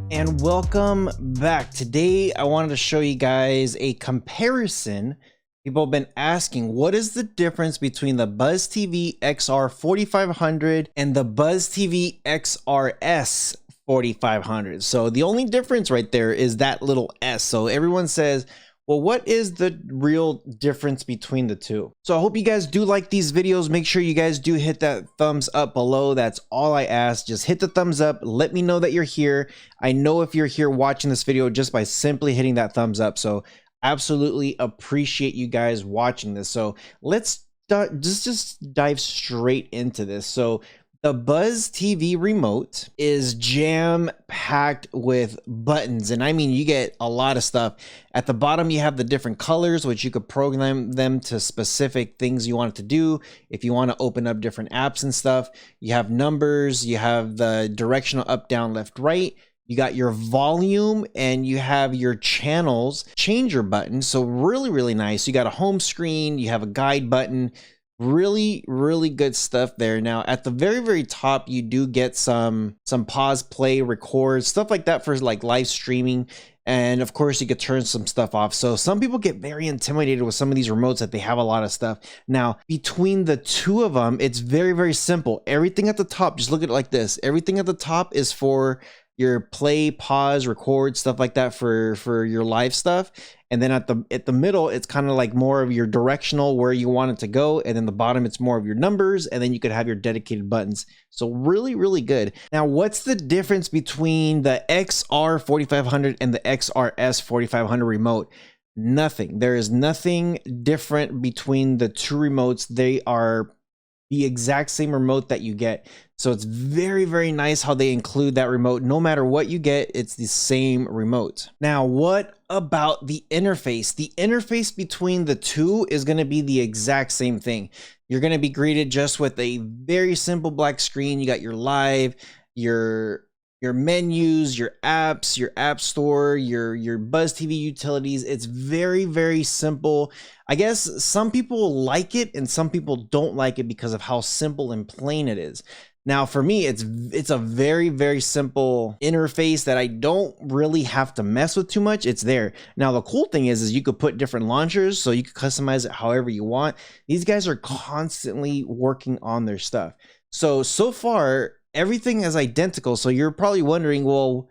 And welcome back. Today I wanted to show you guys a comparison. People have been asking, what is the difference between the BuzzTV XR4500 and the BuzzTV XRS4500? So the only difference right there is that little S. So everyone says, well, what is the real difference between the two? So I hope you guys do like these videos. Make sure you guys do hit that thumbs up below. That's all I ask. Just hit the thumbs up. Let me know that you're here. I know if you're here watching this video just by simply hitting that thumbs up. So absolutely appreciate you guys watching this. So let's just dive straight into this. So the BuzzTV remote is jam-packed with buttons, and I mean, you get a lot of stuff. At the bottom, you have the different colors, which you could program them to specific things you want it to do. If you want to open up different apps and stuff, you have numbers, you have the directional up, down, left, right. You got your volume and you have your channels changer button. So really nice. You got a home screen, you have a guide button. Really good stuff there. Now at the very top, you do get some pause, play, record, stuff like that for like live streaming. And of course you could turn some stuff off. So some people get very intimidated with some of these remotes that they have a lot of stuff. Now between the two of them, it's very simple. Everything at the top, just look at it like this. Everything at the top is for your play, pause, record, stuff like that for your live stuff. And then at the middle, it's kind of like more of your directional where you want it to go. And then the bottom, it's more of your numbers. And then you could have your dedicated buttons. So really good. Now, what's the difference between the XR4500 and the XRS4500 remote? Nothing. There is nothing different between the two remotes. They are the exact same remote that you get. So it's very nice how they include that remote. No matter what you get, it's the same remote. Now, what about the interface? The interface between the two is going to be the exact same thing. You're going to be greeted just with a very simple black screen. You got your live, your menus, your apps, your app store, your BuzzTV utilities. It's very simple. I guess some people like it and some people don't like it because of how simple and plain it is. Now for me, it's a very simple interface that I don't really have to mess with too much. It's there. Now the cool thing is you could put different launchers, so you can customize it however you want. These guys are constantly working on their stuff. So far, everything is identical. So you're probably wondering, well,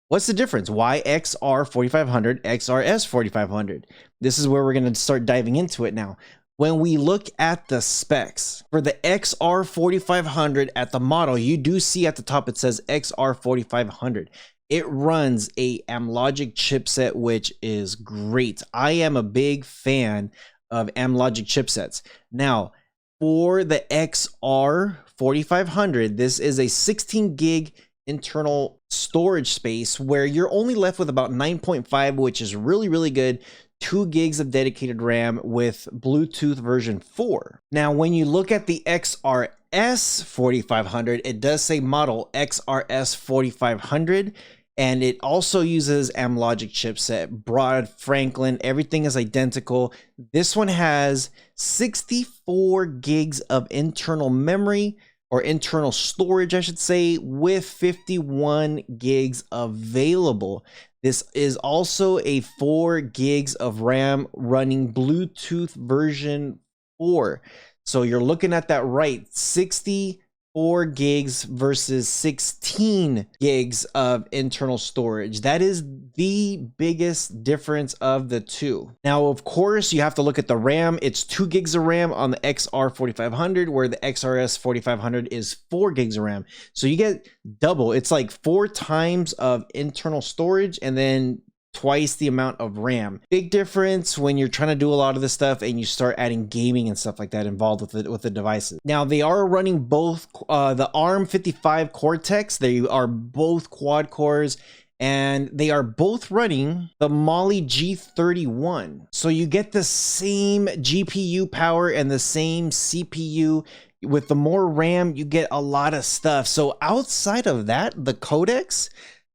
what's the difference? Why XR4500, XRS4500? This is where we're going to start diving into it now. When we look at the specs for the XR4500 at the model, you do see at the top it says XR4500. It runs a Amlogic chipset, which is great. I am a big fan of Amlogic chipsets. Now, for the XR4500, this is a 16 gig internal storage space where you're only left with about 9.5, which is really good. 2 gigs of dedicated RAM with Bluetooth version 4. Now, when you look at the XRS4500, it does say model XRS4500, and it also uses Amlogic chipset, Broad Franklin, everything is identical. This one has 64 gigs of internal memory, or internal storage, I should say, with 51 gigs available. This is also a 4 gigs of RAM running Bluetooth version 4. So you're looking at that right, 64 gigs versus 16 gigs of internal storage. That is the biggest difference of the two. Now, of course, you have to look at the RAM. It's 2 gigs of RAM on the XR4500, where the XRS4500 is 4 gigs of RAM. So you get double. It's like 4 times of internal storage and then twice the amount of RAM. Big difference when you're trying to do a lot of this stuff and you start adding gaming and stuff like that involved with the devices. Now they are running both the ARM55 Cortex. They are both quad cores, and they are both running the Mali G31. So you get the same GPU power and the same CPU. With the more RAM, you get a lot of stuff. So outside of that, the codecs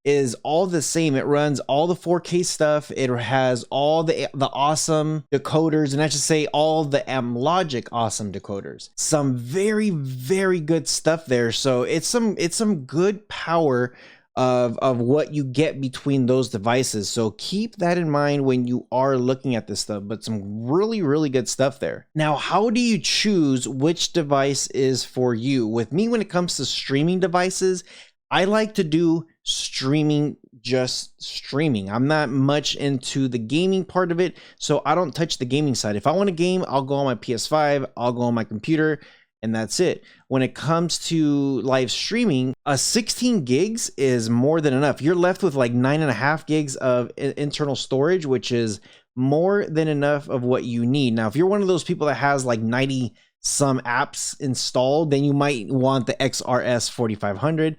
is all the same. It runs all the 4K stuff. It has all the awesome decoders, and I should say all the Amlogic awesome decoders. Some very good stuff there. So it's some good power of what you get between those devices. So keep that in mind when you are looking at this stuff, but some really good stuff there. Now, how do you choose which device is for you? With me, when it comes to streaming devices, I like to do streaming, just streaming. I'm not much into the gaming part of it, so I don't touch the gaming side. If I want to game, I'll go on my PS5, I'll go on my computer, and that's it. When it comes to live streaming, 16 gigs is more than enough. You're left with like 9.5 gigs of internal storage, which is more than enough of what you need. Now, if you're one of those people that has like 90 some apps installed, then you might want the XRS4500.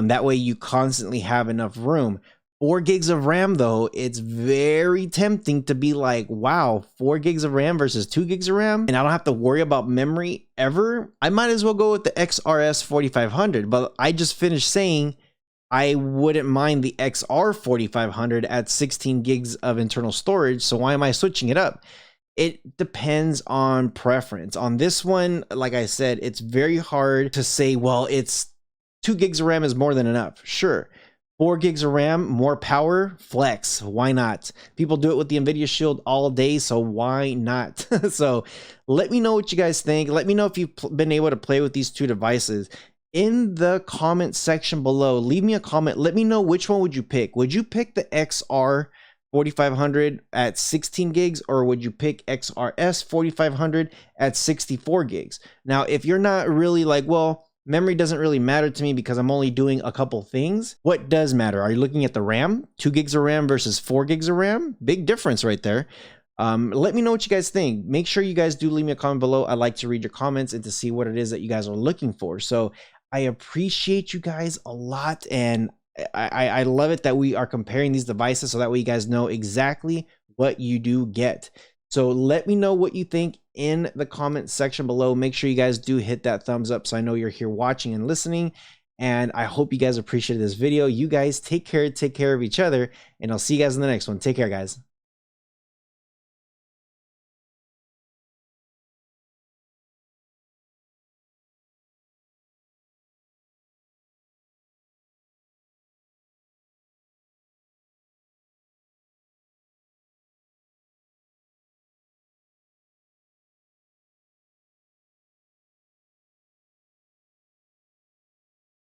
That way you constantly have enough room. 4 gigs of RAM though, it's very tempting to be like, wow, 4 gigs of RAM versus 2 gigs of RAM, and I don't have to worry about memory ever. I might as well go with the XRS4500, but I just finished saying I wouldn't mind the XR4500 at 16 gigs of internal storage, so why am I switching it up? It depends on preference. On this one, like I said, it's very hard to say, well, it's 2 gigs of RAM is more than enough. Sure. 4 gigs of RAM, more power, flex. Why not? People do it with the NVIDIA Shield all day, so why not? So let me know what you guys think. Let me know if you've been able to play with these two devices. In the comment section below, leave me a comment. Let me know which one would you pick. Would you pick the XR4500 at 16 gigs, or would you pick XRS4500 at 64 gigs? Now, if you're not really like, well, memory doesn't really matter to me because I'm only doing a couple things, what does matter? Are you looking at the RAM? 2 gigs of RAM versus 4 gigs of RAM? Big difference right there. Let me know what you guys think. Make sure you guys do leave me a comment below. I like to read your comments and to see what it is that you guys are looking for. So I appreciate you guys a lot, and I love it that we are comparing these devices so that way you guys know exactly what you do get. So let me know what you think in the comment section below. Make sure you guys do hit that thumbs up so I know you're here watching and listening. And I hope you guys appreciated this video. You guys take care of each other, and I'll see you guys in the next one. Take care, guys.